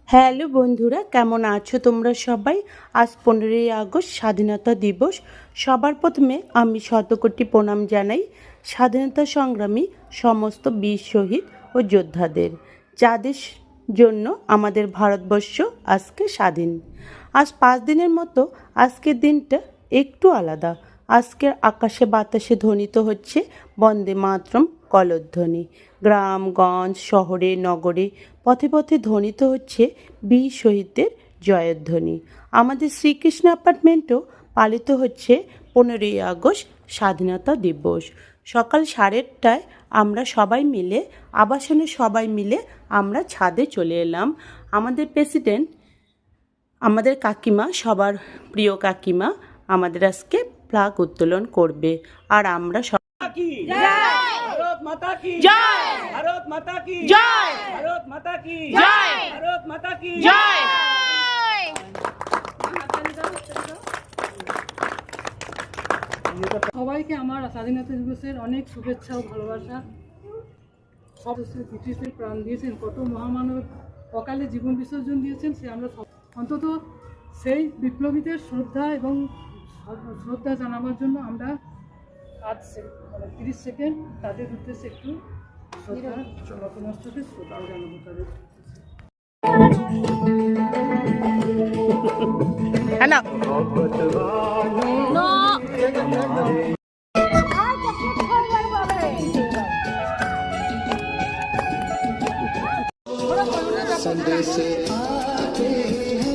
Hello বন্ধুরা, কেমন আছো তোমরা সবাই? আজ 15ই আগস্ট স্বাধীনতা দিবস। সবার প্রথমে আমি শতকোটি প্রণাম জানাই স্বাধীনতা সংগ্রামী সমস্ত বীর শহীদ ও যোদ্ধাদের, যাদের জন্য আমাদের ভারতবর্ষ আজকে স্বাধীন। আজ 5 দিনের মতো আজকের দিনটা একটু আলাদা। আজকের আকাশে বাতাসে ধ্বনিত হচ্ছে বন্দে মাতরম কলধ্বনি। গ্রামগঞ্জ শহরে নগরে পথে পথে ধ্বনিত হচ্ছে বীর শহীদদের জয়ধ্বনি। আমাদের শ্রীকৃষ্ণ অ্যাপার্টমেন্টেও পালিত হচ্ছে 15ই আগস্ট স্বাধীনতা দিবস। সকাল 8:30টায় আমরা সবাই মিলে আবাসনে আমরা ছাদে চলে এলাম। আমাদের প্রেসিডেন্ট, আমাদের কাকিমা, সবার প্রিয় কাকিমা আমাদের আজকে ফ্ল্যাগ উত্তোলন করবে। আর আমরা भारत माता की जय, भारत माता की जय, भारत माता की जय, भारत माता की जय। সবাইকে আমার স্বাধীনতা দিবসের অনেক শুভেচ্ছা ও ভালোবাসা। সব ব্রিটিশদের প্রাণ দিয়েছেন, কত মহামানব অকালে জীবন বিসর্জন দিয়েছেন, সে আমরা অন্তত সেই বিপ্লবীদের শ্রদ্ধা এবং শ্রদ্ধা জানাবার জন্য আমরা আজ 30 সেকেন্ড তাদের উদ্দেশ্যে একটু শ্রদ্ধা নতমস্তকে শ্রদ্ধা জানাবো তাদের। संदेश आते हैं